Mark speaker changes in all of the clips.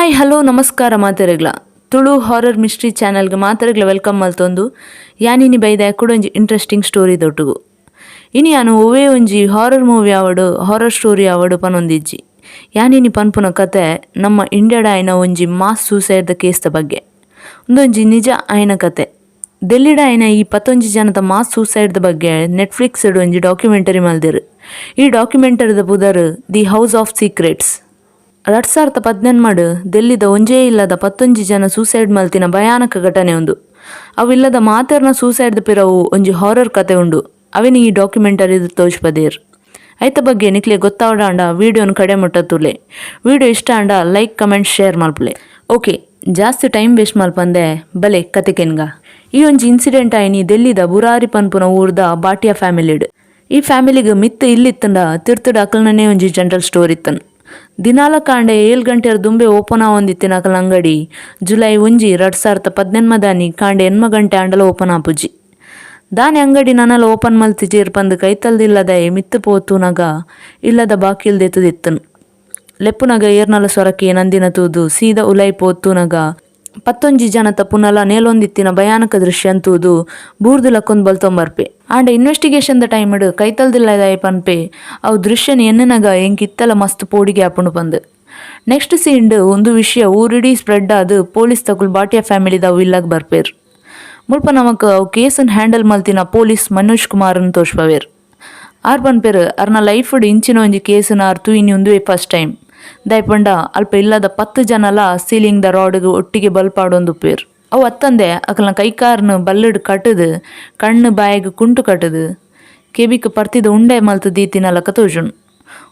Speaker 1: Hi hello ನಮಸ್ಕಾರ ಮಾತೆರೆಗ್ಲ Tulu horror mystery ಚಾನಲ್ಗೆ ಮಾತೆರೆಗ್ಲ welcome ಮಲ್ತೊಂದು ಯಾನಿನಿ ಬೈದ ಕೂಡ ಒಂಜಿ ಇಂಟ್ರೆಸ್ಟಿಂಗ್ ಸ್ಟೋರಿ ದೊಟ್ಟುಗು ಇನಿ ಯಾನು ಒವೇ ಒಂಜಿ ಹಾರರ್ ಮೂವಿ ಆವಡು ಹಾರರ್ ಸ್ಟೋರಿ ಆವಡು ಪನೊಂದಿಜ್ಜಿ ಯಾನಿನಿ ಪನ್ಪುನ ಕತೆ ನಮ್ಮ ಇಂಡಿಯಾಡ ಆಯ್ನ ಒಂಜಿ ಮಾಸ್ ಸೂಸೈಡ್ದ ಕೇಸ್ದ ಬಗ್ಗೆ ಒಂದೊಂಜಿ ನಿಜ ಆಯ್ನ ಕತೆ ಡೆಲ್ಲಿಡ ಆಯ್ನ ಈ 11 ಜನದ ಮಾಸ್ ಸೂಸೈಡ್ದ ಬಗ್ಗೆ ನೆಟ್ಫ್ಲಿಕ್ಸ್ ಒಂಜಿ ಡಾಕ್ಯುಮೆಂಟರಿ ಮಲ್ದೆರ್ ಈ ಡಾಕ್ಯುಮೆಂಟರಿದ ಪುದರ್ ದಿ ಹೌಸ್ ಆಫ್ ಸೀಕ್ರೆಟ್ಸ್ 2018 ದೆಲ್ಲಿದ ಒಂಜೇ ಇಲ್ಲದ 11 ಜನ ಸೂಸೈಡ್ ಮಲ್ತಿನ ಭಯಾನಕ ಘಟನೆ ಉಂಡು. ಅವಿಲ್ಲದ ಮಾತೆರ್ನ ಸೂಸೈಡ್ದ ಪಿರವು ಒಂಜಿ ಹಾರರ್ ಕತೆ ಉಂಡು. ಅವಿನ ಈ ಡಾಕ್ಯುಮೆಂಟರಿ ತೋಜ್ಪದೇರ್. ಐತ ಬಗ್ಗೆ ನಿಕ್ಲೆ ಗೊತ್ತಾವಡಾಂಡ ವಿಡಿಯೋನ ಕಡೆ ಮುಟ್ಟತ್ತುಲೆ. ವಿಡಿಯೋ ಇಷ್ಟ ಆಂಡ ಲೈಕ್ ಕಮೆಂಟ್ ಶೇರ್ ಮಲ್ಪುಲೆ. ಓಕೆ, ಜಾಸ್ತಿ ಟೈಮ್ ವೇಸ್ಟ್ ಮಲ್ಪಂದೆ ಬಲೆ ಕತೆಕೆನ್ಗ. ಈ ಒಂಜಿ ಇನ್ಸಿಡೆಂಟ್ ಆಯ್ನಿ ದೆಲ್ಲಿದ ಬುರಾರಿ ಪನ್ಪುನ ಊರ್ದ ಬಾಟಿಯಾ ಫ್ಯಾಮಿಲಿಡ್. ಈ ಫ್ಯಾಮಿಲಿಗೆ ಮಿತ್ತು ಇಲ್ಲಿತ್ತಂಡ ತಿರ್ತುಡ ಅಕಲ್ನೇ ಒಂಜಿ ಜನರಲ್ ಸ್ಟೋರ್ ಇತ್ತನ್. ದಿನಾಲ ಕಾಂಡೆ 7 ಗಂಟೆರ ದುಂಬೆ ಓಪನ್ ಆವೊಂದಿತ್ತಿನ ಅಕಲ್ ಅಂಗಡಿ ಜುಲೈ 1 2018 ಕಾಂಡೆ 8 ಗಂಟೆ ಆಂಡಲ ಓಪನ್ ಆಪುಜಿ. ದಾನಿ ಅಂಗಡಿ ನನಲ ಓಪನ್ ಮಲ್ತಿಜೀರ್ ಪಂದು ಕೈತಲ್ದಿಲ್ಲದ ಮಿತ್ತು ಪೋತುನಗ ಇಲ್ಲದ ಬಾಕಿಲ್ ದೆತ್ತುದಿತ್ತನ್. ಲೆಪ್ಪುನಗ ಏರ್ನಲ ಸೊರಕಿ ನಂದಿನ ತೂದು ಸೀದಾ ಉಲೈ ಪೋತುನಗ 11 ಜನತ ಪುನಲ ನೇಲೊಂದಿತ್ತಿನ ಭಯಾನಕ ದೃಶ್ಯ ಅಂತೂದು ಬೂರ್ದುಲಕ್ಕೊಂದು ಬಲ್ತೊಂಬರ್ಪೆ. ಆಂಡ ಇನ್ವೆಸ್ಟಿಗೇಷನ್ ದ ಟೈಮ್ ಕೈತಲ್ದಿಲ್ಲದ ಪನ್ಪೆ ಅವು ದೃಶ್ಯನ ಎನ್ನನಗ ಎಂಕಿತ್ತಲ ಮಸ್ತ್ ಪೋಡಿಗೆ ಆಪುಂಡು ಪಂದು. ನೆಕ್ಸ್ಟ್ ಸೀಂಡ್ ಒಂದು ವಿಷಯ ಊರಿಡೀ ಸ್ಪ್ರೆಡ್ ಆದು ಪೊಲೀಸ್ ತಗುಲ್ ಬಾಟಿಯಾ ಫ್ಯಾಮಿಲಿದ ಅವು ಇಲ್ಲಾಗ ಬರ್ಪೇರ್. ಮುಲ್ಪ ನಮಕ್ ಅವು ಕೇಸನ್ ಹ್ಯಾಂಡಲ್ ಮಲ್ತಿನ ಪೊಲೀಸ್ ಮನೋಜ್ ಕುಮಾರ್ನ ತೋರ್ಸ್ಪವೇರ್. ಆರ್ ಪನ್ಪೇರ್ ಅರ್ನ ಲೈಫ್ಡ್ ಇಂಚಿನ ಒಂಜಿ ಕೇಸನ ಆರ್ ತೂಯಿನಿ ಒಂದುವೆ ಫಸ್ಟ್ ಟೈಮ್ ದಯಪಂಡ ಅಲ್ಪ ಇಲ್ಲದ 10 ಜನಲ ಸೀಲಿಂಗ್ ದ ರಾಡ್ಗೆ ಒಟ್ಟಿಗೆ ಬಲ್ಪಾಡೊಂದು ಪೇರ್. ಅವು ಅತ್ತಂದೆ ಅಕಲ್ನ ಕೈಕಾರ್ನ ಬಲ್ಲಡ್ ಕಟ್ಟದು ಕಣ್ಣು ಬಾಯಿಗೆ ಕುಂಟು ಕಟ್ಟದು ಕೆಬಿಕ್ ಪರ್ತಿದ ಉಂಡೆ ಮಲ್ತು ದೀತಿನಲಕ ತೋಜುಣ್.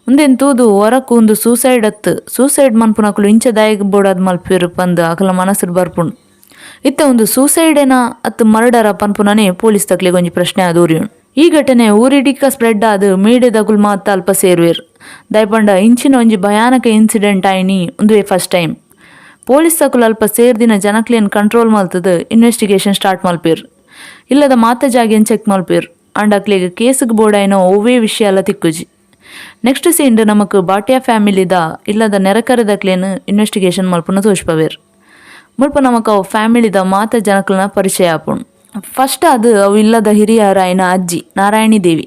Speaker 1: ಉಂದೆನ್ ತೂದು ಹೊರಕು ಒಂದು ಸೂಸೈಡ್ ಮನ್ಪುನಕಲು ಇಂಚ ದಾಯಿಗೆ ಬೋಡಾದ್ ಮಲ್ಪೇರು ಪಂದು ಅಕಲ್ನ ಮನಸ್ಸು ಬರ್ಪುಣ್. ಇತ್ತ ಒಂದು ಸೂಸೈಡೇನ ಅತ್ತು ಮರ್ಡರ ಪನ್ಪುನನೆ ಪೊಲೀಸ್ ತಕ್ಲಿಗೆ ಒಂಜಿ ಪ್ರಶ್ನೆ ಆದೂರಿಯುಣ್. ಈ ಘಟನೆ ಊರಿಡಿಕ ಸ್ಪ್ರೆಡ್ ಆದು ಮೀಡಿಯಾದಗುಲ್ ಮಾತ ಅಲ್ಪ ಸೇರುವೇರು. ದಯಪಂಡ ಇಂಚಿನ ಒಂಜಿ ಭಯಾನಕ ಇನ್ಸಿಡೆಂಟ್ ಆಯ್ನಿ ಒಂದುವೆ ಫಸ್ಟ್ ಟೈಮ್. ಪೊಲೀಸ್ ತಕುಲು ಅಲ್ಪ ಸೇರ್ದಿನ ಜನಕ್ಲೇನ್ ಕಂಟ್ರೋಲ್ ಮಲ್ತದು ಇನ್ವೆಸ್ಟಿಗೇಷನ್ ಸ್ಟಾರ್ಟ್ ಮಲ್ಪೇರು. ಇಲ್ಲದ ಮಾತ ಜಾಗೆನ್ ಚೆಕ್ ಮಲ್ಪೇರು. ಅಂಡ್ ಅಕ್ಲಿಗೆ ಕೇಸಿಗೆ ಬೋಡಾಯ್ನೋ ಒವ್ವೇ ವಿಷಯ ಎಲ್ಲ ತಿಕ್ಕುಜಿ. ನೆಕ್ಸ್ಟ್ ಸೀಂಡ್ ನಮಕ್ ಬಾಟಿಯಾ ಫ್ಯಾಮಿಲಿದ ಇಲ್ಲದ ನೆರಕರದಕ್ಲೇನು ಇನ್ವೆಸ್ಟಿಗೇಷನ್ ಮಲ್ಪುನ ತೋಜ್ಪವೇರು. ಮುಲ್ಪ ನಮಕ್ ಅವು ಫ್ಯಾಮಿಲಿದ ಮಾತ ಜನಕ್ಲನ ಪರಿಚಯ ಆಪುಣ್. ಫಸ್ಟ್ ಅದು ಅವು ಇಲ್ಲದ ಹಿರಿಯರಾಯ್ನ ಅಜ್ಜಿ ನಾರಾಯಣಿ ದೇವಿ,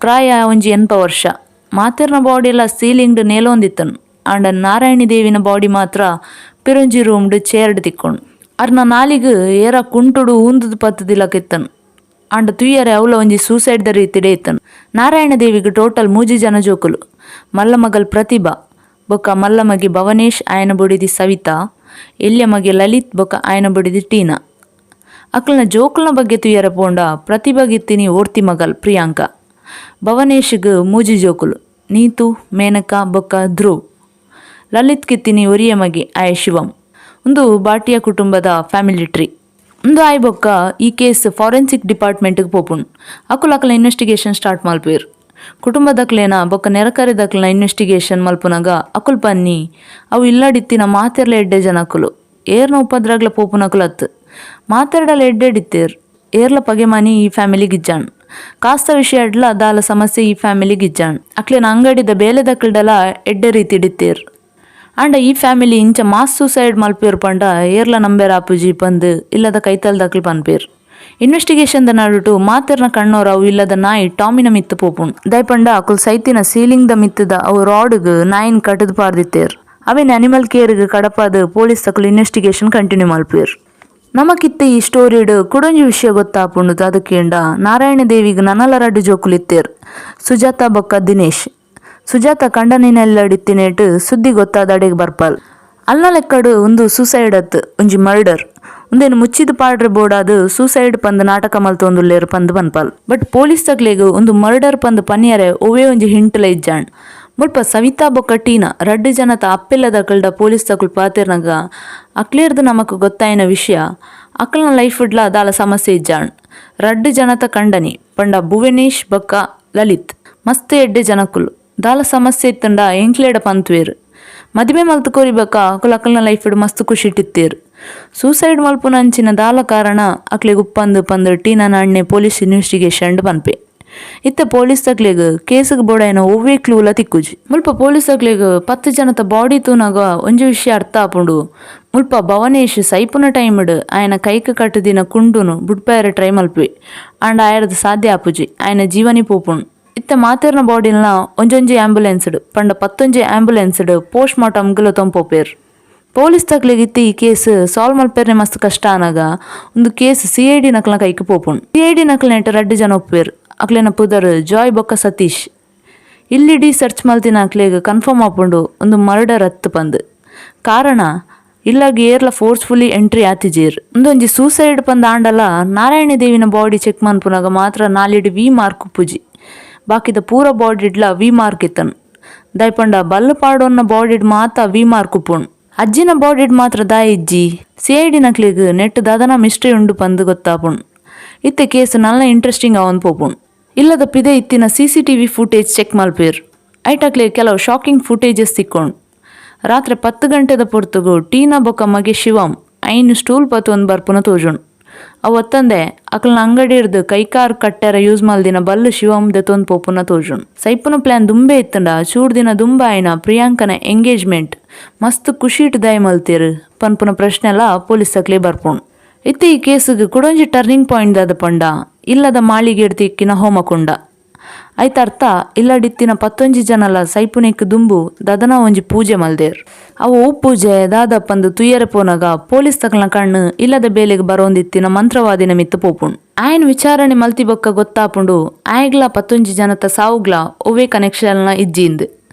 Speaker 1: ಪ್ರಾಯ ಒಂಜಿ 80 ವರ್ಷ. ಮಾತೆರ್ನ ಬಾಡಿ ಎಲ್ಲ ಸೀಲಿಂಗ್ಡ್ ನೇಲೊಂದಿತ್ತನು. ಆಂಡ ನಾರಾಯಣಿ ದೇವಿನ ಬಾಡಿ ಮಾತ್ರ ಪಿರೊಂಜಿ ರೂಮ್ಡ್ ಚೇರ್ಡ್ ತಿಕ್ಕೊಂಡು ಅರ್ನ ನಾಲಿಗೆ ಏರ ಕುಂಟುಡು ಊಂದುದು ಪತ್ತದಿಲ್ಲಕಿತ್ತನು. ಆಂಡ ತುಯ್ಯರೆ ಅವಲ ಒಂಜಿ ಸೂಸೈಡ್ ದ ರೀತಿಡೆ ಇತ್ತನು. ನಾರಾಯಣ ದೇವಿಗೆ ಟೋಟಲ್ 3 ಜನ ಜೋಕುಲು. ಮಲ್ಲಮಗಲ್ ಪ್ರತಿಭಾ ಬೊಕ್ಕ ಮಲ್ಲಮಗೆ ಭವನೇಶ್ ಆಯನ ಬೊಡಿದಿ ಸವಿತಾ, ಎಲ್ಯಮಗೆ ಲಲಿತ್ ಬೊಕ್ಕ ಆಯನ ಬೊಡಿದಿ ಟೀನಾ. ಅಕ್ಲನ ಜೋಕುಲ್ನ ಬಗ್ಗೆ ತುಯ್ಯರ ಪೋಂಡ ಪ್ರತಿಭಾಗಿತ್ತಿನಿ ಓರ್ತಿ ಮಗಲ್ ಪ್ರಿಯಾಂಕಾ, ಭವನೇಶ್ಗೆ 3 ಜೋಕುಲು ನೀತು, ಮೇನಕಾ ಬೊಕ್ಕ ಧ್ರುವ್, ಲಲಿತ್ ಕಿತ್ತಿನಿ ಒರಿಯ ಮಗೆ ಆಯ ಶಿವಂ. ಒಂದು ಬಾಟಿಯಾ ಕುಟುಂಬದ ಫ್ಯಾಮಿಲಿ ಟ್ರೀ ಒಂದು ಆಯ್ ಬೊಕ್ಕ ಈ ಕೇಸ್ ಫಾರೆನ್ಸಿಕ್ ಡಿಪಾರ್ಟ್ಮೆಂಟ್ಗೆ ಪೋಪುಣ್. ಅಕುಲ್ ಅಕಲ ಇನ್ವೆಸ್ಟಿಗೇಷನ್ ಸ್ಟಾರ್ಟ್ ಮಲ್ಪೇರು. ಕುಟುಂಬದಕ್ಲೇನ ಬೊಕ್ಕ ನೆರಕರಿದಕ್ಲನ ಇನ್ವೆಸ್ಟಿಗೇಷನ್ ಮಲ್ಪುನಗ ಅಕುಲ್ ಪನ್ನಿ ಅವು ಇಲ್ಲಡಿತ್ತಿನ ಮಾತೆರ್ಲ ಎಡ್ಡೆ ಜನಕುಲು ಏರ್ನ ಉಪದ್ರಾಗ್ಲ ಪೋಪುನಕುಲತ್ತು ಮಾತೆರ್ಡಲ ಎಡ್ಡೆಡಿತ್ತೇರು ಏರ್ಲ ಪಗೆಮನಿ ಈ ಫ್ಯಾಮಿಲಿಗೆ ಇಜ್ಜಾಣ್. ಕಾಸ್ತ ವಿಷಯ ಅಡ್ಲ ದಾಲ ಸಮಸ್ಯೆ ಈ ಫ್ಯಾಮಿಲಿಗೆ ಇಜ್ಜಾಣ್. ಅಕ್ಲೇನ ಅಂಗಡಿದ ಬೇಲೆದಕ್ಲಡಲ ಎಡ್ಡೆ ರೀತಿ ಇಡಿತ್ತೇರು. ಆಂಡ ಈ ಫ್ಯಾಮಿಲಿ ಇಂಚ ಮಾಸ್ ಸೂಸೈಡ್ ಮಲ್ಪೇರು ಪಂಡ ಏರ್ಲ ನಂಬೇರ್ ಆಪುಜಿ ಪಂದು ಇಲ್ಲದ ಕೈತಲ್ದಕ್ಲು ಪನ್ಪೇರು. ಇನ್ವೆಸ್ಟಿಗೇಷನ್ ದ ನಡುಟು ಮಾತೆರ್ನ ಕಣ್ಣೋರ ಅವು ಇಲ್ಲದ ನಾಯಿ ಟಾಮಿನ ಮಿತ್ತು ಪೋಪುಣ್. ದಯಪಂಡ ಅಕುಲ್ ಸೈತಿನ ಸೀಲಿಂಗ್ ದ ಮಿತ್ತದ ಅವು ರಾಡ್ಗ್ ನಾಯಿನ್ ಕಟದು ಪಾರ್ದಿತ್ತೇರು. ಅವೇನು ಅನಿಮಲ್ ಕೇರ್ಗೆ ಕಡಪಾದ ಪೊಲೀಸ್ ತಕುಲು ಇನ್ವೆಸ್ಟಿಗೇಷನ್ ಕಂಟಿನ್ಯೂ ಮಲ್ಪೇರು. ನಮಕಿತ್ತ ಈ ಸ್ಟೋರಿಡ್ ಕುಡೊಂಜಿ ವಿಷಯ ಗೊತ್ತಾಪುಂಡು. ಅದಕ್ಕೇಂಡ ನಾರಾಯಣ ದೇವಿಗೆ ನನಲ 2 ಜೋಕುಲಿತ್ತೇರು, ಸುಜಾತ ಬೊಕ್ಕ ದಿನೇಶ್. ಸುಜಾತ ಕಂಡನಿನೆಲ್ಲಡಿತ್ತಿನೇಟ್ ಸುದ್ದಿ ಗೊತ್ತಾದ ಅಡೆಗೆ ಬರ್ಪಾಲ್. ಅಲ್ನ ಲೆಕ್ಕಡು ಒಂದು ಸೂಸೈಡ್ ಅತ್ತು ಒಂಜಿ ಮರ್ಡರ್. ಒಂದೇನು ಮುಚ್ಚಿದ ಪಾಡ್ರೆ ಬೋಡಾದು ಸೂಸೈಡ್ ಪಂದು ನಾಟಕ ಮಲ್ತೊಂದುಲ್ಲೇರು ಪಂದು ಪನ್ಪಾಲ್. ಬಟ್ ಪೊಲೀಸ್ ತಕ್ಲೆಗ್ ಒಂದು ಮರ್ಡರ್ ಪಂದು ಪನ್ಯರೆ ಒವೇ ಒಂಜಿ ಹಿಂಟ್ಲ ಇಜ್ಜಾಣ್. ಮುಲ್ಪ ಸವಿತಾ ಬೊಕ್ಕ ಟೀನಾ 2 ಜನತ ಅಪ್ಪೆಲ್ಲದ ಅಕಲ್ಡ ಪೊಲೀಸ್ ತಕುಲ್ ಪಾತೆರ್ನಗ ಅಕ್ಲೇರ್ದು ನಮಕ್ ಗೊತ್ತಾಯಿನ ವಿಷಯ ಅಕಲ್ನ ಲೈಫ್ ಇಡ್ಲ ದಾಲ ಸಮಸ್ಯೆ ಇಜ್ಜಾಣ್. 2 ಜನತ ಕಂಡನಿ ಪಂಡ ಭುವನೇಶ್ ಬೊಕ್ಕ ಲಲಿತ್ ಮಸ್ತ್ ಎಡ್ಡೆ ಜನಕುಲು ದಾಲ ಸಮಸ್ಯೆ ಇತ್ತಂಡ ಎಂಕ್ಲೇಡ ಪಂತುವೇರು. ಮದುವೆ ಮಲ್ತುಕೋರಿ ಬೊಕ್ಕ ಅಕಲ್ನ ಲೈಫ್ ಇಡ್ ಮಸ್ತ್ ಖುಷಿ ಇಟ್ಟಿತ್ತೇರು. ಸೂಸೈಡ್ ಮಲ್ಪುನಂಚಿನ ದಾಲ ಕಾರಣ ಅಕ್ಲೆಗ್ ಉಪ್ಪಂದು ಪಂದು ಟೀನಾನ ಅಣ್ಣೆ ಪೊಲೀಸ್ ಇನ್ವೆಸ್ಟಿಗೇಷನ್ ಪನ್ಪೆ. ಇತ್ತೆ ಪೊಲೀಸ್ ತಕ್ಲೆಗ್ ಕೇಸಿಗೆ ಬೋಡಾಯಿನ ಒವ್ವೇ ಕ್ಲೂಲ ತಿಕ್ಕುಜಿ. ಮುಲ್ಪ ಪೊಲೀಸ್ ತಕ್ಲೆಗ್ 10 ಜನತ ಬಾಡಿ ತೂನಾಗ ಒಂಜಿ ವಿಷಯ ಅರ್ಥ ಆಪುಂಡು. ಮುಲ್ಪ ಭವನೇಶ್ ಸೈಪುನ ಟೈಮ್ಡ್ ಆಯನ ಕೈಕ್ ಕಟ್ಟದಿನ ಕುಂಡುನು ಬುಡ್ಪಾಯರ ಟ್ರೈ ಮಲ್ಪಿ ಆಂಡ ಆಯರದು ಸಾಧ್ಯ ಆಪುಜಿ ಆಯನ ಜೀವನಿ ಪೋಪುಂಡು. ಇತ್ತೆ ಮಾತೆರ್ನ ಬಾಡಿಲ್ನ ಒಂಜೊಂಜಿ ಆಂಬ್ಯುಲೆನ್ಸ್ಡ್ ಪಂಡ 11 ಆಂಬ್ಯುಲೆನ್ಸ್ಡ್ ಪೋಸ್ಟ್ ಮಾರ್ಟಮ್ಗೆಲ್ಲ ತೊಂಪೋಪೇರ್. ಪೊಲೀಸ್ ತಕ್ಲೆಗ್ ಇತ್ತೆ ಈ ಕೇಸ್ ಸಾಲ್ವ್ ಮಲ್ಪೇರ್ನೆ ಮಸ್ತ್ ಕಷ್ಟ ಆನಾಗ ಒಂದು ಕೇಸ್ CID ನಕಲ್ನ ಕೈಕ್ ಪೋಪುಂಡು. CID ನಕಲ್ನ ನೆಟ್ಟ 2 ಜನ ಒಪ್ಪೇರ್. ಅಕ್ಲೆನ ಪುದರ್ ಜಾಯ್ ಬೊಕ್ಕ ಸತೀಶ್. ಇಲ್ಲಿಡಿ ಸರ್ಚ್ ಮಲ್ತಿನ ಅಕ್ಲೆಗ್ ಕನ್ಫರ್ಮ್ ಆಪುಂಡು ಒಂದು ಮರ್ಡರ್ ಅತ್ತು ಪಂದ್. ಕಾರಣ ಇಲ್ಲಾಗಿ ಏರ್ಲ ಫೋರ್ಸ್ಫುಲಿ ಎಂಟ್ರಿ ಆತಿಜೇರ್. ಒಂದೊಂಜಿ ಸೂಸೈಡ್ ಪಂದ್ ಆಂಡಲ ನಾರಾಯಣಿ ದೇವಿನ ಬಾಡಿ ಚೆಕ್ ಮನ್ಪುನಾಗ ಮಾತ್ರ 4 V ಮಾರ್ಕ್ ಉಪ್ಪುಜಿ. ಬಾಕಿದ ಪೂರ ಬಾಡಿಡ್ಲ V ಮಾರ್ಕ್ ಇತ್ತನು. ದಯಪಂಡ ಬಲ್ಲು ಪಾಡೋನ್ನ ಬಾಡಿಡ್ ಮಾತ V ಮಾರ್ಕ್ ಉಪ್ಪುಂಡು. ಅಜ್ಜಿನ ಬಾಡಿಡ್ ಮಾತ್ರ ಇಜ್ಜಿ. CID ನಕ್ಲಿಗ್ ನೆಟ್ ದಾದನ ಮಿಸ್ಟ್ರಿ ಉಂಡು ಪಂದ್ ಗೊತ್ತಾಪುಂಡು. ಇತ್ತೆ ಕೇಸ್ ನಲ್ಲ ಇಂಟ್ರೆಸ್ಟಿಂಗ್ ಅವನ್ ಪೋಪುಂಡು. ಇಲ್ಲದ ಪಿದೆ ಇತ್ತಿನ CCTV ಫುಟೇಜ್ ಚೆಕ್ ಮಲ್ಪೇರ್. ಐಟಕ್ಲೆ ಕೆಲವು ಶಾಕಿಂಗ್ ಫುಟೇಜಸ್ ತಿಕ್ಕೊಂಡು ರಾತ್ರಿ 10 ಗಂಟೆದ ಪೊರ್ತುಗು ಟೀನಾ ಬೊಕ್ಕ ಮಗೆ ಶಿವಂ ಐನು ಸ್ಟೂಲ್ ಪತ್ತು ಒಂದು ಬರ್ಪುನ ತೋಜುಂಡು. ಅವತ್ತಂದೆ ಅಕ್ಲನ ಅಂಗಡಿ ಹಿಡ್ದು ಕೈಕಾರ್ ಕಟ್ಟೆರ ಯೂಸ್ ಮಲ್ದಿನ ಬಲ್ಲು ಶಿವಂ ದೆತೊಂದು ಪೋಪುನ ತೋಜುಂಡು. ಸೈಪುನ ಪ್ಲಾನ್ ದುಂಬೆ ಇತ್ತಂಡ ಚೂಡ್ ದಿನ ದುಂಬ ಆಯ್ನ ಪ್ರಿಯಾಂಕನ ಎಂಗೇಜ್ಮೆಂಟ್ ಮಸ್ತ್ ಖುಷಿ ಇಟ್ಟು ದಯ ಮಲ್ತೀರ್ ಪನ್ಪುನ ಪ್ರಶ್ನೆ ಎಲ್ಲ ಪೊಲೀಸ್ ತಕ್ಲೆ ಬರ್ಪುಂಡು. ಇತ್ತೆ ಈ ಕೇಸಿಗೆ ಕುಡೊಂಜಿ ಟರ್ನಿಂಗ್ ಪಾಯಿಂಟ್ ದಾದ ಪಂಡ ಇಲ್ಲದ ಮಾಳಿಗೆ ಇಡ್ತಿಕ್ಕಿನ ಹೋಮಕುಂಡ. ಐತರ್ಥ ಇಲ್ಲಡಿತ್ತಿನ 11 ಜನಲ ಸೈಪುನಿಕ್ ದುಂಬು ದದನ ಒಂಜಿ ಪೂಜೆ ಮಲ್ದೇರ್. ಅವು ಪೂಜೆ ದಾದ ಪಂದು ತುಯ್ಯರ ಪೋನಾಗ ಪೊಲೀಸ್ ತಕಲ್ನ ಕಣ್ಣು ಇಲ್ಲದ ಬೇಲೆಗೆ ಬರೋಂದಿತ್ತಿನ ಮಂತ್ರವಾದಿನ ಮಿತ್ತು ಪೋಪುಂಡು. ಆಯನ್ ವಿಚಾರಣೆ ಮಲ್ತಿ ಬೊಕ್ಕ ಗೊತ್ತಾಪುಂಡು ಆಯ್ಗ್ಲ 11 ಜನತ ಸಾವುಗ್ಲ ಒವ್ವೇ ಕನೆಕ್ಷನ್ನ ಇಜ್ಜಿಂದು.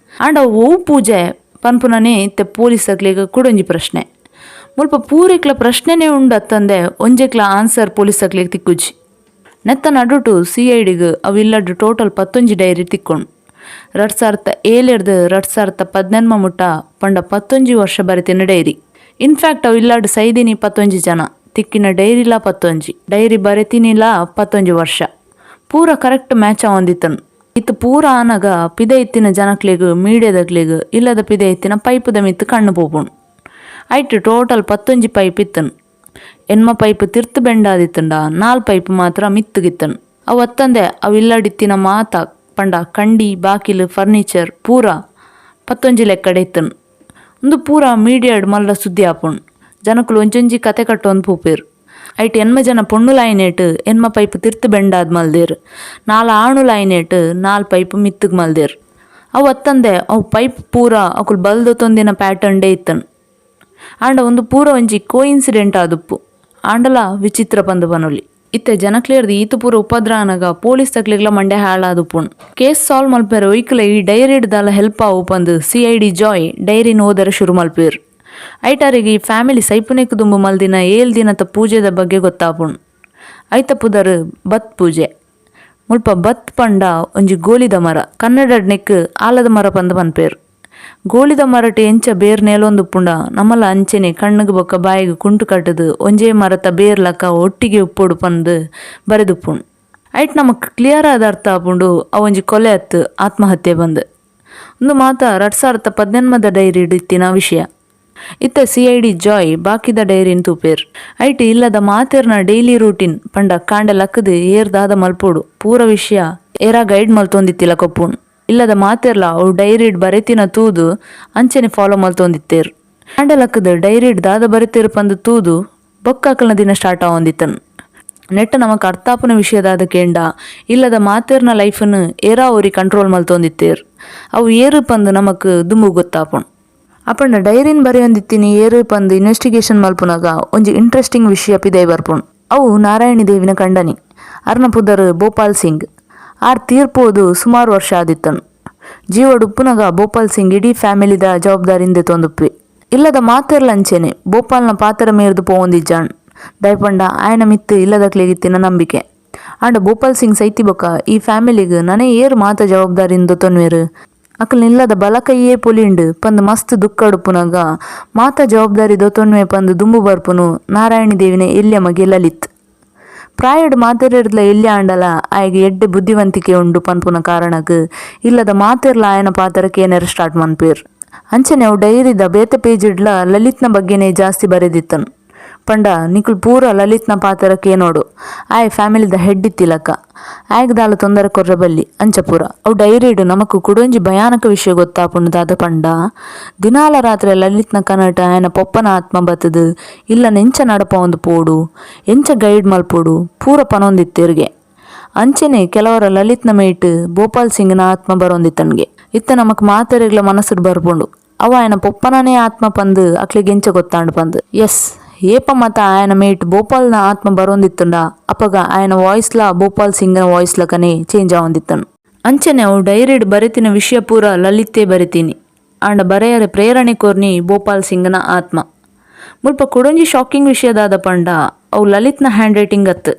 Speaker 1: ಆಂಡ ಪೂಜೆ ಪನ್ಪುನನೇ ಇತ್ತೆ ಪೊಲೀಸ್ ತಕ್ಲಿಗೆ ಕುಡೊಂಜಿ ಪ್ರಶ್ನೆ. ಮುಲ್ಪ ಪೂರೆಕ್ಲ ಪ್ರಶ್ನೆನೇ ಉಂಡು ಅತ್ತಂದೆ ಒಂಜೆಕ್ಲ ಆನ್ಸರ್ ಪೊಲೀಸ್ ತಕ್ಲಿಗೆ ತಿಕ್ಕುಜಿ. ನೆತ್ತ ನಡುಟು CIDಗ್ ಅವಿಲ್ಲಡ್ ಟೋಟಲ್ 11 ಡೈರಿ ತಿಕ್ಕೊಂಡು 2007 2018 ಮುಟ್ಟ ಪಂಡ 11 ವರ್ಷ ಬರಿತಿನ ಡೈರಿ. ಇನ್ಫ್ಯಾಕ್ಟ್ ಅವಿಲ್ಲಡ್ ಸೈದಿನಿ 11 ಜನ ತಿಕ್ಕಿನ ಡೈರಿಲ 11 ಡೈರಿ ಬರೆತಿನಿಲ 11 ವರ್ಷ ಪೂರ ಕರೆಕ್ಟ್ ಮ್ಯಾಚ್ ಆವಂದಿತ್ತನು. ಇತ್ತು ಪೂರ ಆನಾಗ ಪಿದೆ ಇತ್ತಿನ ಜನಕ್ಲಿಗ್ ಮೀಡಿಯಾದಕ್ಲಿಗ್ ಇಲ್ಲದ ಪಿದೆ ಇತ್ತಿನ ಪೈಪುದ ಮಿತ್ತು ಕಣ್ಣು ಪೋಪುಂಡು. ಐಟ್ ಟೋಟಲ್ 11 ಪೈಪ್ ಇತ್ತನು. ಎನ್ಮ ಪೈಪ್ ತಿರ್ತು ಬೆಂಡಾದಿತ್ತಂಡ 4 ಪೈಪ್ ಮಾತ್ರ ಮಿತ್ತುಗಿತ್ತನು. ಅವತ್ತಂದೆ ಅವಿಲ್ಲಡಿತ್ತಿನ ಮಾತ ಪಂಡ ಕಂಡಿ ಬಾಕಿಲು ಫರ್ನಿಚರ್ ಪೂರ 11 ಲೆಕ್ಕಡೆ ಇತ್ತನು. ಒಂದು ಪೂರ ಮೀಡಿಯಾಡ್ ಮಲ್ಲ ಸುದ್ದಿ ಆಪುಂಡು. ಜನಕ್ಕಲು ಒಂಜೊಂಜಿ ಕತೆ ಕಟ್ಟೊಂದು ಪೂಪೇರು. ಐಟ್ ಎನ್ಮ ಜನ ಪೊಣ್ಣುಲಾಯ್ನೇಟ್ ಎನ್ಮ ಪೈಪ್ ತಿರ್ತು ಬೆಂಡಾದ್ ಮಲ್ದೇರು 4 ಆಣುಲಾಯ್ನೇಟ್ 4 ಪೈಪ್ ಮಿತ್ತಗ್ ಮಲ್ದೇರು. ಅವತ್ತಂದೆ ಅವು ಪೈಪ್ ಪೂರ ಅಕುಲು ಬಲ್ದೊತ್ತೊಂದಿನ ಪ್ಯಾಟರ್ನ್ ಡೇ ಇತ್ತನು. ಆಂಡ ಒಂದು ಪೂರ ಒಂಜಿ ಕೋಇನ್ಸಿಡೆಂಟ್ ಆದುಪ್ಪು ಆಂಡಲ ವಿಚಿತ್ರ ಪಂದು ಪನೊಲಿ. ಇತ್ತೆ ಜನಕ್ಲೇರ್ದು ಈತು ಪೂರ ಉಪದ್ರ ಅನಗ ಪೊಲೀಸ್ ತಕ್ಲಿಗ್ಲ ಮಂಡೆ ಹಾಳಾದುಪ್ಪುಂಡು. ಕೇಸ್ ಸಾಲ್ವ್ ಮಲ್ಪೇರು ಒಯ್ಕಲ ಈ ಡೈರಿ ಹಿಡ್ದಲ್ಲ ಹೆಲ್ಪ್ ಆವು ಪಂದು CID ಜಾಯ್ ಡೈರಿನ ಓದರ ಶುರು ಮಲ್ಪೇರು. ಐಟಾರಿಗೆ ಈ ಫ್ಯಾಮಿಲಿ ಸೈಪುನೆಕ್ ದುಂಬು ಮಲ್ದಿನ 7 ದಿನದ ಪೂಜೆದ ಬಗ್ಗೆ ಗೊತ್ತಾಪುಂಡು. ಐತ ಪುದರ್ ಬತ್ ಪೂಜೆ. ಮುಲ್ಪ ಬತ್ ಪಂಡ ಒಂಜಿ ಗೋಲಿದ ಮರ ಕನ್ನಡಡ್ ನೆಕ್ ಆಲದ ಮರ ಪಂದು ಪನ್ಪೇರು. ಗೋಳಿದ ಮರಟೆ ಎಂಚ ಬೇರ್ ನೇಲೊಂದುಪ್ಪುಂಡ ನಮ್ಮಲ ಅಂಚೆನೆ ಕಣ್ಣುಗ್ ಬೊಕ್ಕ ಬಾಯಿಗೆ ಕುಂಟು ಕಟ್ಟದು ಒಂಜೇ ಮರತ ಬೇರ್ಲಕ ಒಟ್ಟಿಗೆ ಉಪ್ಪೊಡು ಪಂದು ಬರೆದುಪ್ಪುಂಡು. ಐಟ್ ನಮಕ್ ಕ್ಲಿಯರ್ ಆದ ಅರ್ಥ ಆಪುಂಡು ಅವೊಂಜಿ ಕೊಲೆ ಅತ್ತು ಆತ್ಮಹತ್ಯೆ ಬಂದು. ಒಂದು ಮಾತ 2018 ಡೈರಿ ಇತ್ತಿನ ವಿಷಯ. ಇತ್ತ CID ಜಾಯ್ ಬಾಕಿದ ಡೈರಿನ್ ತೂಪೇರ್. ಐಟ್ ಇಲ್ಲದ ಮಾತೆರ್ನ ಡೈಲಿ ರೂಟೀನ್ ಪಂಡ ಕಾಂಡ ಲಕ್ಕದು ಏರ್ದಾದ ಮಲ್ಪೋಡು ಪೂರ ವಿಷಯ ಏರಾ ಗೈಡ್ ಮಲ್ತೊಂದಿತ್ತಿಲ್ಲ ಕೊಪ್ಪುಂಡು. ಇಲ್ಲದ ಮಾತೆರ್ಲ ಅವು ಡೈರಿಡ್ ಬರೆತಿನ ತೂದು ಅಂಚೆನೆ ಫಾಲೋ ಮಲ್ತೊಂದಿತ್ತೇರು. ಕಾಂಡ ಲಕ್ಕದು ಡೈರಿಡ್ ದಾದ ಬರೆತೇರು ಪಂದು ತೂದು ಬೊಕ್ಕಾಕಲ್ನ ದಿನ ಸ್ಟಾರ್ಟ್ ಆವಂದಿತ್ತನು. ನೆಟ್ಟ ನಮಕ್ ಅರ್ಥಾಪನ ವಿಷಯದಾದ ಕೇಂಡ ಇಲ್ಲದ ಮಾತೆರ್ನ ಲೈಫನ್ನು ಏರಾ ಅವ್ರಿ ಕಂಟ್ರೋಲ್ ಮಲ್ತೊಂದಿತ್ತೇರು. ಅವು ಏರು ಪಂದು ನಮಕ್ ದುಂಬು ಗೊತ್ತಾಪುಂಡು. ಅಪಂಡ ಡೈರಿನ್ ಬರೆಯೊಂದಿತ್ತಿನಿ ಏರು ಪಂದು ಇನ್ವೆಸ್ಟಿಗೇಷನ್ ಮಲ್ಪುನಾಗ ಒಂಜಿ ಇಂಟ್ರೆಸ್ಟಿಂಗ್ ವಿಷಯ ಪಿದೈ ಬರ್ಪುಂಡು. ಅವು ನಾರಾಯಣಿ ದೇವಿನ ಕಂಡನಿ. ಅರ್ನ ಪುದರ್ ಭೋಪಾಲ್ ಸಿಂಗ್. ಆರ್ ತೀರ್ಪೋದು ಸುಮಾರು ವರ್ಷ ಆದಿತ್ತನು. ಜೀವಡ್ ಉಪ್ಪುನಾಗ ಭೋಪಾಲ್ ಸಿಂಗ್ ಇಡೀ ಫ್ಯಾಮಿಲಿದ ಜವಾಬ್ದಾರಿಂದ ತೊಂದುಪ್ಪಿ. ಇಲ್ಲದ ಮಾತೆರ್ಲಂಚೆನೆ ಭೋಪಾಲ್ನ ಪಾತ್ರ ಮೇರ್ದು ಪೋವೊಂದಿಜ್ಜಾಣ್. ದಯಪಂಡ ಆಯನ ಮಿತ್ತು ಇಲ್ಲದಕ್ಲೆಗಿತ್ತಿನ ನಂಬಿಕೆ. ಆಂಡ ಭೋಪಾಲ್ ಸಿಂಗ್ ಸೈತಿ ಬೊಕ್ಕ ಈ ಫ್ಯಾಮಿಲಿಗ್ ನನೇ ಏರು ಮಾತ ಜವಾಬ್ದಾರಿಂದ ತೊನ್ವೇರು ಅಕಲ್ ನಿಲ್ಲದ ಬಲಕೈಯೇ ಪೊಲಿಂಡು ಪಂದು ಮಸ್ತ್ ದುಃಖ ಉಡುಪುನಾಗ ಮಾತ ಜವಾಬ್ದಾರಿ ದೊತ್ತೊನ್ವೆ ಪಂದು ದುಂಬು ಬರ್ಪುನು ನಾರಾಯಣಿ ದೇವಿನ ಎಲ್ಯ ಮಗೆ ಲಲಿತ್. ಪ್ರಾಯಡ್ ಮಾತೆರ್ಲ ಎಲ್ಯ ಆಂಡಲ ಆಯ್ಗೆ ಎಡ್ಡೆ ಬುದ್ಧಿವಂತಿಕೆ ಉಂಡು ಪನ್ಪುನ ಕಾರಣಗ್ ಇಲ್ಲದ ಮಾತೆರ್ಲ ಆಯನ ಪಾತ್ರಕ್ಕೆ ಏನಾರ ಸ್ಟಾರ್ಟ್ ಮನ್ಪೇರು. ಅಂಚನೆ ಅವು ಡೈರಿದ ಬೇತೆ ಪೇಜ್ ಇಡ್ಲ ಲಲಿತ್ನ ಬಗ್ಗೆನೇ ಜಾಸ್ತಿ ಬರೆದಿತ್ತನು. ಪಂಡ ನಿಕುಲ್ ಪೂರ ಲಲಿತ್ನ ಪಾತ್ರಕ್ಕೆ ನೋಡು ಆಯ್ ಫ್ಯಾಮಿಲಿದ ಹೆಡ್ ಇತ್ತಿಲಕ ಆಯ್ಗೆ ದಾಲ ತೊಂದರೆ ಕೊರ್ರ ಬಲ್ಲಿ ಅಂಚಪುರ ಅವು ಡೈರಿಡು ನಮಕ್ ಕುಡೊಂಜಿ ಭಯಾನಕ ವಿಷಯ ಗೊತ್ತಾಪುಂಡು ದಾದ ಪಂಡ ದಿನಾಲ ರಾತ್ರಿ ಲಲಿತ್ನ ಕನಟ ಆಯನ ಪೊಪ್ಪನ ಆತ್ಮ ಬತ್ತದು ಇಲ್ಲ ನೆಂಚ ನಡಪ ಒಂದು ಪೋಡು ಎಂಚ ಗೈಡ್ ಮಲ್ಪೋಡು ಪೂರ ಪನೊಂದಿತ್ತಿರ್ಗೆ ಅಂಚೆನೆ ಕೆಲವರ ಲಲಿತ್ನ ಮೇಟ್ ಗೋಪಾಲ್ ಸಿಂಗ್ನ ಆತ್ಮ ಬರೊಂದಿತ್ತನ್ಗೆ ಇತ್ತ ನಮಕ್ ಮಾತೆರೆಗ್ಲ ಮನಸ್ಸುಡ್ ಬರ್ಪುಂಡು ಅವ ಆಯನ ಪೊಪ್ಪನನೇ ಆತ್ಮ ಪಂದು ಅಕ್ಲಿಗೆ ಎಂಚ ಗೊತ್ತಾಂಡು ಪಂದು ಎಸ್ ಏಪ ಮತ ఆయన ಮೇಟ್ ಭೋಪಾಲ್ನ ಆತ್ಮ ಬರೊಂದಿತ್ತುಂಡ ಅಪಗ ఆయన ವಾಯ್ಸ್ಲ ಭೋಪಾಲ್ ಸಿಂಗ್ನ ವಾಯ್ಸ್ಲ ಕನೆ ಚೇಂಜ್ ಆವೊಂದಿತ್ತನು ಅಂಚನೆ ಅವು ಡೈರಿಡ್ ಬರೆತಿನ ವಿಷಯ ಪೂರ ಲಲಿತೇ ಬರಿತೀನಿ ಆಂಡ ಬರೆಯರೆ ಪ್ರೇರಣೆ ಕೊರ್ನಿ ಭೋಪಾಲ್ ಸಿಂಗ್ನ ಆತ್ಮ ಮುಲ್ಪ ಕುಡೊಂಜಿ ಶಾಕಿಂಗ್ ವಿಷಯದಾದ ಪಂಡ ಅವು ಲಲಿತ್ನ ಹ್ಯಾಂಡ್ ರೈಟಿಂಗ್ ಅತ್ತು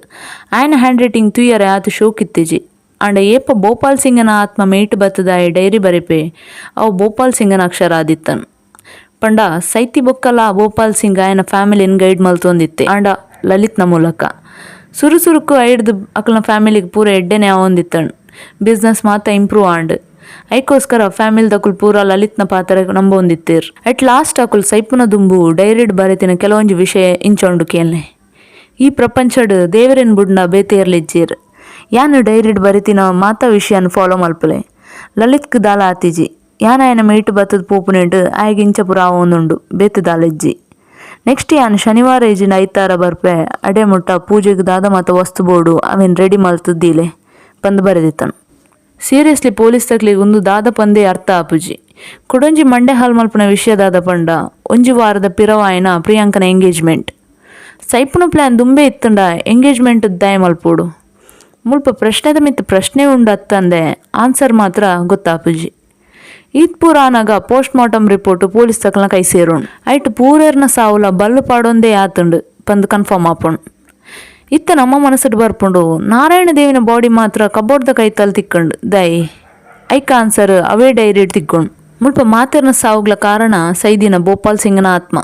Speaker 1: ఆయన ಹ್ಯಾಂಡ್ ರೈಟಿಂಗ್ ತುಯ್ಯರೆ ಆತು ಶೋಕಿತ್ತಿಜಿ ಆಂಡ ಏಪ ಭೋಪಾಲ್ ಸಿಂಗನ ಆತ್ಮ ಮೇಟ್ ಬತ್ತದ ಡೈರಿ ಬರಿಪೆ ಅವು ಭೋಪಾಲ್ ಸಿಂಗನ ಅಕ್ಷರ ಆದಿತ್ತನು ಪಂಡ ಸೈತಿ ಬೊಕ್ಕಲ ಭೋಪಾಲ್ ಸಿಂಗ್ ಆಯನ ಫ್ಯಾಮಿಲಿನ ಗೈಡ್ ಮಲ್ತೊಂದಿತ್ತೆ ಆಂಡ ಲಲಿತ್ನ ಮೂಲಕ ಸುರುಸುರುಕು ಐಡ್ದು ಅಕಲ್ನ ಫ್ಯಾಮಿಲಿಗೆ ಪೂರ ಎಡ್ಡೆನೆ ಆವೊಂದಿತ್ತನು ಬಿಸ್ನೆಸ್ ಮಾತ ಇಂಪ್ರೂವ್ ಆಂಡ್ ಐಕೋಸ್ಕರ ಫ್ಯಾಮಿಲಿ ದಕುಲ್ ಪೂರ ಲಲಿತ್ನ ಪಾತ್ರ ನಂಬೊಂದಿತ್ತೇರ್ ಅಟ್ ಲಾಸ್ಟ್ ಅಕುಲ್ ಸೈಪುನ ದುಂಬು ಡೈರಿಡ್ ಬರೆತಿನ ಕೆಲವೊಂಜಿ ವಿಷಯ ಇಂಚೊಂಡು ಕೇಳ್ನೆ ಈ ಪ್ರಪಂಚಡ್ ದೇವರಿನ ಬುಡ್ನ ಬೇತೇರ್ಲಿಜ್ಜೇರ್ ಯಾನು ಡೈರಿಡ್ ಬರಿತಿನ ಮಾತ ವಿಷಯನ ಫಾಲೋ ಮಲ್ಪಲೆ ಲಲಿತ್ಕ್ ದಾಲ ಆತಿಜಿ ಯಾನ ಆಯನ ಮೇಟ್ ಬತ್ತದ ಪೋಪುನೆಂಟ್ ಆಯ್ಗೆ ಇಂಚ ಪುರ ಆವೊಂದುಂಡು ಬೇತ ದಾಲೆಜ್ಜಿ ನೆಕ್ಸ್ಟ್ ಯಾನು ಶನಿವಾರ ಇಜಿನ ಐತಾರ ಬರ್ಪೆ ಅಡೆ ಮುಟ್ಟ ಪೂಜೆಗೆ ದಾದ ಮಾತ ವಸ್ತು ಬೋರ್ಡು ಅವೇನು ರೆಡಿ ಮಲ್ತದ್ದೀಲೆ ಪಂದು ಬರೆದಿತ್ತನು ಸೀರಿಯಸ್ಲಿ ಪೊಲೀಸ್ ತಕ್ಲಿಗೆ ಒಂದು ದಾದ ಪಂದೇ ಅರ್ಥ ಆಪುಜಿ ಕುಡೊಂಜಿ ಮಂಡೆ ಹಾಲ್ ಮಲ್ಪನ ವಿಷಯದಾದ ಪಂಡ ಒಂಜಿ ವಾರದ ಪಿರವಾಯನ ಪ್ರಿಯಾಂಕನ ಎಂಗೇಜ್ಮೆಂಟ್ ಸೈಪುನ ಪ್ಲ್ಯಾನ್ ದುಂಬೆ ಇತ್ತುಂಡ ಎಂಗೇಜ್ಮೆಂಟ್ ದಾಯ ಮಲ್ಪೋಡು ಮುಲ್ಪ ಪ್ರಶ್ನೆದ ಮಿತ್ ಪ್ರಶ್ನೆ ಉಂಡು ಅತ್ತಂದೆ ಆನ್ಸರ್ ಮಾತ್ರ ಗೊತ್ತಾಪುಜಿ ಈದ್ ಪೂರ ಆನಾಗ ಪೋಸ್ಟ್ ಮಾರ್ಟಮ್ ರಿಪೋರ್ಟ್ ಪೊಲೀಸ್ ತಕಲ್ನ ಕೈ ಸೇರೋಣ್ ಐಟ್ ಪೂರೇರ್ನ ಸಾವುಲ ಬಲ್ಲು ಪಾಡೊಂದೇ ಆತುಂಡು ಪಂದು ಕನ್ಫರ್ಮ್ ಆಪುಂಡು ಇತ್ತ ನಮ್ಮ ಮನಸ್ಸು ಬರ್ಪುಂಡು ನಾರಾಯಣ ದೇವಿನ ಬಾಡಿ ಮಾತ್ರ ಕಬೋರ್ಡ್ದ ಕೈತಲ್ ತಿಕ್ಕಂಡು ದೈ ಐಕ ಆನ್ಸರ್ ಅವೇ ಡೈರಿ ತಿಕ್ಕೊಂಡು ಮುಲ್ಪ ಮಾತೆರ್ನ ಸಾವುಗ್ಲ ಕಾರಣ ಸೈದಿನ ಭೋಪಾಲ್ ಸಿಂಗ್ನ ಆತ್ಮ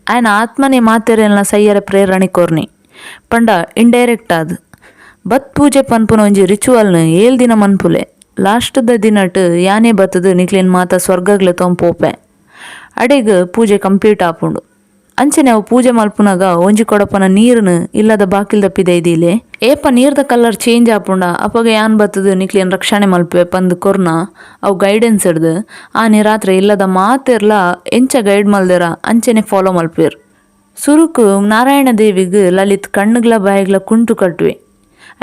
Speaker 1: ಆಯನ ಆತ್ಮನೇ ಮಾತೆರೆಲ್ನ ಸೈಯರ ಪ್ರೇರಣೆ ಕೊರ್ನಿ ಪಂಡ ಇಂಡೈರೆಕ್ಟ್ ಆದ್ ಬತ್ ಪೂಜೆ ಪನ್ಪುನ ಒಂಜಿ ರಿಚುವಲ್ನ 7 ದಿನ ಮನ್ಪುಲೆ ಲಾಸ್ಟ್ದ ದಿನಟ್ ಯಾನೇ ಬತ್ತದು ನಿಕ್ಲಿನ ಮಾತ ಸ್ವರ್ಗಗ್ಲೆ ತೊಂಪೋಪೆ ಅಡೆಗ್ ಪೂಜೆ ಕಂಪ್ಲೀಟ್ ಆಪುಂಡು ಅಂಚನೆ ಅವು ಪೂಜೆ ಮಲ್ಪುನಾಗ ಒಂಜಿ ಕೊಡಪನ ನೀರ್ನ ಇಲ್ಲದ ಬಾಕಿಲ್ ದಪ್ಪಿದೆ ಇದಿಲೆ ಏಪ ನೀರ್ದ ಕಲರ್ ಚೇಂಜ್ ಆಪುಂಡ ಅಪಗ ಯಾನ್ ಬತ್ತದು ನಿಕ್ಲಿನ ರಕ್ಷಣೆ ಮಲ್ಪೆ ಪಂದು ಕೊರ್ನ ಅವು ಗೈಡೆನ್ಸ್ ಹಿಡ್ದು ಆನೆ ರಾತ್ರಿ ಇಲ್ಲದ ಮಾತೆರ್ಲ ಎಂಚ ಗೈಡ್ ಮಲ್ದೆರ ಅಂಚನೆ ಫಾಲೋ ಮಲ್ಪೇರ್ ಸುರುಕು ನಾರಾಯಣ ದೇವಿಗ್ ಲಲಿತ್ ಕಣ್ಣುಗ್ಲ ಬಾಯಿಗ್ಲ ಕುಂಟು ಕಟ್ವೆ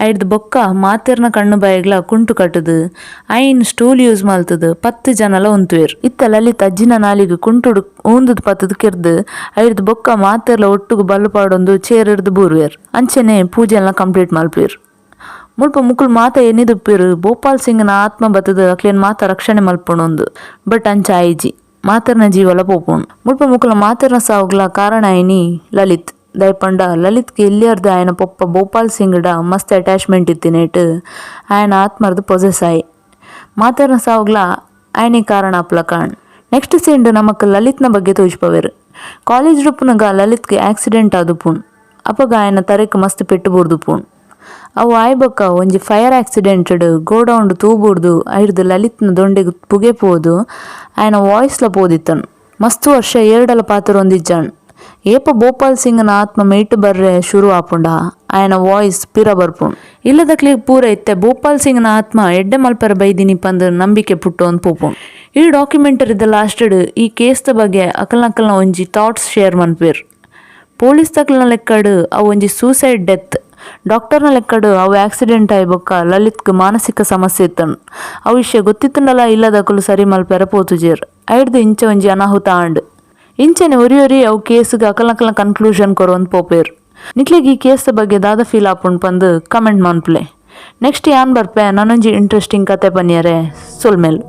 Speaker 1: ಐಡ್ದು ಬೊಕ್ಕ ಮಾತೆರ್ನ ಕಣ್ಣು ಬಾಯಿಗ್ಲ ಕುಂಟು ಕಟ್ಟದು ಐನ್ ಸ್ಟೂಲ್ ಯೂಸ್ ಮಲ್ತದು 10 ಜನಲ ಉಂತುವೇರ್ ಇತ್ತ ಲಲಿತ್ ಅಜ್ಜಿನ ನಾಲಿಗೆ ಕುಂಟುಡು ಊಂದದ್ ಪತ್ತದು ಕಿರ್ದು ಐಡ್ದು ಬೊಕ್ಕ ಮಾತೆರ್ಲ ಒಟ್ಟುಗು ಬಲ್ಲು ಪಾಡೊಂದು ಚೇರ್ ಹಿಡ್ದು ಬೂರ್ವೇರ್ ಅಂಚನೆ ಪೂಜೆಲ್ಲ ಕಂಪ್ಲೀಟ್ ಮಲ್ಪೇರ್ ಮುಲ್ಪ ಮುಕುಲ್ ಮಾತ ಎನ್ನಿದುಪ್ಪೇರು ಭೋಪಾಲ್ ಸಿಂಗ್ನ ಆತ್ಮ ಬತ್ತದು ಅಕ್ಲೇನ್ ಮಾತ ರಕ್ಷಣೆ ಮಲ್ಪೊಂಡು ಬಟ್ ಅಂಚ ಐಜಿ ಮಾತೆರ್ನ ಜೀವಲ ಪೋಪುಂಡು ಮುಲ್ಪ ಮುಕುಲ ಮಾತೆರ್ನ ಸಾವುಗ್ಲ ಕಾರಣ ಐನಿ ಲಲಿತ್ ದಯಪಂಡ ಲಲಿತ್ಗೆ ಎಲ್ಲಿಯರ್ದು ಆಯನ ಪೊಪ್ಪ ಭೋಪಾಲ್ ಸಿಂಗ್ಡ ಮಸ್ತ್ ಅಟ್ಯಾಚ್ಮೆಂಟ್ ಇತ್ತಿನೇಟ್ ಆಯನ ಆತ್ಮರ್ದು ಪೊಸೆಸ್ ಆಯ್ ಮಾತೆರ್ನ ಸಾವುಗ್ಲ ಆಯನಿ ಕಾರಣ ಅಪ್ಲಕಾಣ್ ನೆಕ್ಸ್ಟ್ ಸೀಂಡ್ ನಮಕ್ ಲಲಿತ್ನ ಬಗ್ಗೆ ತೋಜ್ಪವೇರು ಕಾಲೇಜ್ ರುಪ್ಪುನಗ ಲಲಿತ್ಗೆ ಆಕ್ಸಿಡೆಂಟ್ ಆದುಪುಣ್ ಅಪಗ ಆಯನ ತರೆಕ್ ಮಸ್ತ್ ಪೆಟ್ಟು ಬುರ್ದುಪುಣ್ ಅವು ಆಯ್ಬೊಕ್ಕ ಒಂಜಿ ಫೈರ್ ಆಕ್ಸಿಡೆಂಟಡ್ ಗೋಡೌಂಡ್ ತೂಬುರ್ದು ಐಡ್ದು ಲಲಿತ್ನ ದೊಂಡೆಗ್ ಪುಗೆ ಪೋದು ಆಯನ ವಾಯ್ಸ್ಲ ಪೋದಿತ್ತನು ಮಸ್ತ್ ವರ್ಷ 2 ಪಾತ್ರ ಹೊಂದಿಜ್ಜಾಣ್ ಏಪ ಭೋಪಾಲ್ ಸಿಂಗ್ನ ಆತ್ಮ ಮೇಟ್ ಬರ್ರೆ ಶುರು ಆಪುಂಡ ಆಯನ ವಾಯ್ಸ್ ಪಿರ ಬರ್ಪುಂಡು ಇಲ್ಲದಕ್ಲಿಗೆ ಪೂರ ಇತ್ತೆ ಭೋಪಾಲ್ ಸಿಂಗ್ನ ಆತ್ಮ ಎಡ್ಡೆ ಮಲ್ಪರ ಬೈದಿನಿ ಪಂದು ನಂಬಿಕೆ ಪುಟ್ಟು ಒಂದು ಪೋಪುಂಡು ಈ ಡಾಕ್ಯುಮೆಂಟರಿದ ಲಾಸ್ಟಡ್ ಈ ಕೇಸ್ದ ಬಗ್ಗೆ ಅಕಲ್ನ ಒಂಜಿ ಥಾಟ್ಸ್ ಶೇರ್ ಮನ್ಪೇರ್ ಪೊಲೀಸ್ ತಕಲ್ನ ಲೆಕ್ಕಡು ಅವು ಒಂಜಿ ಸೂಸೈಡ್ ಡೆತ್ ಡಾಕ್ಟರ್ನ ಲೆಕ್ಕಡು ಅವು ಆಕ್ಸಿಡೆಂಟ್ ಆಯ್ಬೊಕ್ಕ ಲಲಿತ್ಗೆ ಮಾನಸಿಕ ಸಮಸ್ಯೆ ಇತ್ತನು ಅವು ವಿಷಯ ಗೊತ್ತಿತ್ತಂಡಲ ಇಲ್ಲದಕ್ಕಲು ಸರಿ ಮಲ್ಪೆರ ಪೋತುಜೇರ್ ಐಡ್ದು ಇಂಚ ಒಂಜಿ ಅನಾಹುತ ಆಂಡ್ ಇಂಚನೆ ಒರಿ ಅವು ಕೇಸ್ಗೆ ಅಕಲ್ನ ಕನ್ಕ್ಲೂಷನ್ ಕೊರೊಂದು ಪೋಪೇರ್ ನಿಕ್ಲಿಗೆ ಈ ಕೇಸ್ ಬಗ್ಗೆ ದಾದ ಫೀಲ್ ಆಪುಂಡು ಪಂದು ಕಮೆಂಟ್ ಮನ್ಪ್ಲೆ ನೆಕ್ಸ್ಟ್ ಯಾನ್ ಬರ್ಪೆ ನಾನೊಂಜಿ ಇಂಟ್ರೆಸ್ಟಿಂಗ್ ಕತೆ ಪನ್ಯರೆ ಸೊಲ್ಮೇಲು.